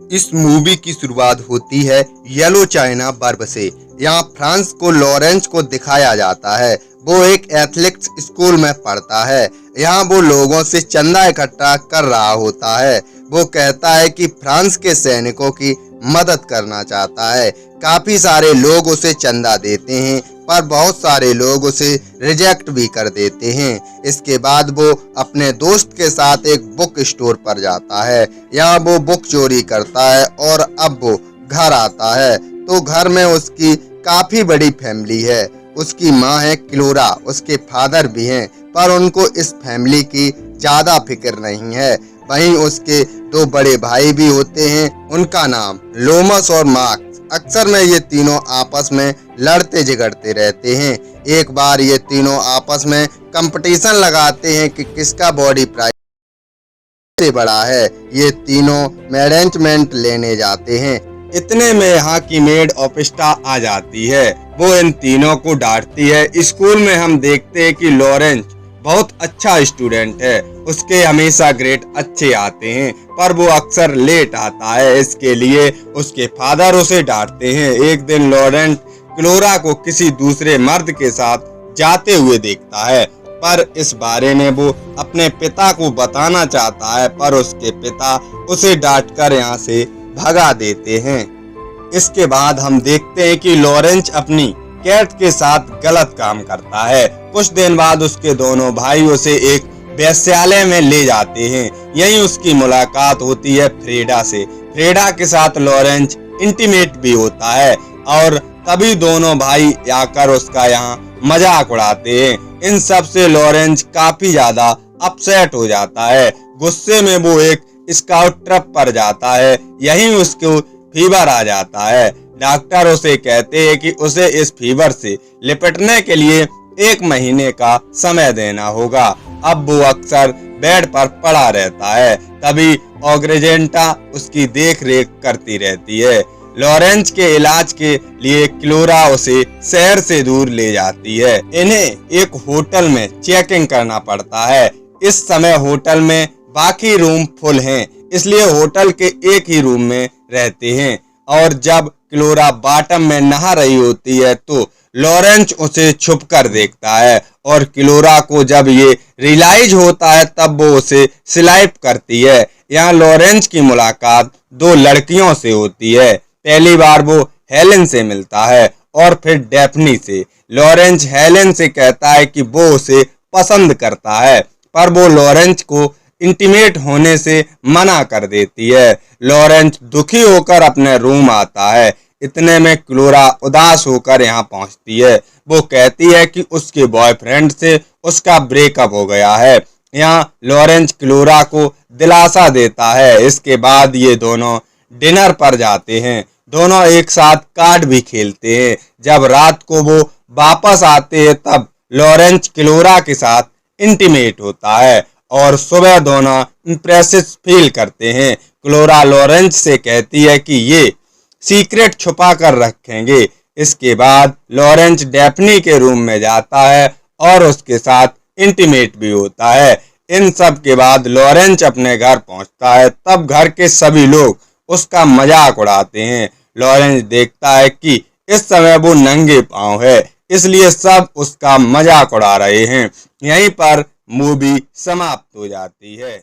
इस मूवी की शुरुआत होती है येलो चाइना बर्फ से। यहाँ फ्रांस को लॉरेंस को दिखाया जाता है। वो एक एथलेटिक्स स्कूल में पढ़ता है। यहाँ वो लोगों से चंदा इकट्ठा कर रहा होता है। वो कहता है कि फ्रांस के सैनिकों की मदद करना चाहता है। काफी सारे लोग उसे चंदा देते हैं, पर बहुत सारे लोग उसे रिजेक्ट भी कर देते हैं। इसके बाद वो अपने दोस्त के साथ एक बुक स्टोर पर जाता है। यहाँ वो बुक चोरी करता है और अब वो घर आता है तो घर में उसकी काफी बड़ी फैमिली है। उसकी माँ है क्लोरा, उसके फादर भी हैं, पर उनको इस फैमिली की ज्यादा फिक्र नहीं है। वहीं उसके दो बड़े भाई भी होते हैं, उनका नाम लोमस और मार्क्स। अक्सर में ये तीनों आपस में लड़ते झगड़ते रहते हैं। एक बार ये तीनों आपस में कंपटीशन लगाते हैं कि किसका बॉडी प्राइस सबसे बड़ा है। ये तीनों मैनेजमेंट लेने जाते हैं। इतने में यहाँ की मेड ऑफिस्टा आ जाती है। वो इन तीनों को डांटती है। स्कूल में हम देखते हैं कि लॉरेंस बहुत अच्छा स्टूडेंट है, उसके हमेशा ग्रेड अच्छे आते हैं, पर वो अक्सर लेट आता है। इसके लिए उसके फादर उसे डांटते हैं। एक दिन लॉरेंस क्लोरा को किसी दूसरे मर्द के साथ जाते हुए देखता है, पर इस बारे में वो अपने पिता को बताना चाहता है, पर उसके पिता उसे डांटकर यहाँ से भगा देते हैं। इसके बाद हम देखते हैं कि लॉरेंस अपनी कैट के साथ गलत काम करता है। कुछ दिन बाद उसके दोनों भाई उसे एक वेश्यालय में ले जाते हैं। यहीं उसकी मुलाकात होती है फ्रेडा से। फ्रेडा के साथ लॉरेंस इंटीमेट भी होता है और तभी दोनों भाई आकर उसका यहाँ मजाक उड़ाते हैं। इन सब से लॉरेंस काफी ज्यादा अपसेट हो जाता है। गुस्से में वो एक स्काउट ट्रिप पर जाता है। यहीं उसको फीवर आ जाता है। डॉक्टर उसे कहते हैं कि उसे इस फीवर से निपटने के लिए 1 महीने का समय देना होगा। अब वो अक्सर बेड पर पड़ा रहता है। तभी ऑग्रेजेंटा उसकी देख रेख करती रहती है। लॉरेंस के इलाज के लिए क्लोरा उसे शहर से दूर ले जाती है। इन्हें एक होटल में चेकिंग करना पड़ता है। इस समय होटल में बाकी रूम फुल हैं, इसलिए होटल के एक ही रूम में रहते हैं। और जब क्लोरा बॉटम में नहा रही होती है तो लॉरेंस उसे छुपकर देखता है और क्लोरा को जब ये रियलाइज होता है तब वो उसे स्लाइप करती है। यहाँ लॉरेंस की मुलाकात 2 लड़कियों से होती है। पहली बार वो हेलेन से मिलता है और फिर डेफनी से। लॉरेंस हेलेन से कहता है कि वो उसे पसंद करता है, पर वो लॉरेंस को इंटीमेट होने से मना कर देती है। लॉरेंस दुखी होकर अपने रूम आता है। इतने में क्लोरा उदास होकर यहाँ पहुँचती है। वो कहती है कि उसके बॉयफ्रेंड से उसका ब्रेकअप हो गया है। यहाँ लॉरेंस क्लोरा को दिलासा देता है। इसके बाद ये दोनों डिनर पर जाते हैं। दोनों एक साथ कार्ड भी खेलते हैं। जब रात को वो वापस आते हैं तब लॉरेंस क्लोरा के साथ इंटीमेट होता है और सुबह दोनों इम्प्रेसिव फील करते हैं। क्लोरा लॉरेंस से कहती है कि ये सीक्रेट छुपा कर रखेंगे। इसके बाद लॉरेंस डेफनी के रूम में जाता है और उसके साथ इंटीमेट भी होता है। इन सब के बाद लॉरेंस अपने घर पहुंचता है। तब घर के सभी लोग उसका मजाक उड़ाते हैं। लॉरेंस देखता है कि इस समय वो नंगे पांव है, इसलिए सब उसका मजाक उड़ा रहे हैं। यहीं पर मूवी समाप्त हो जाती है।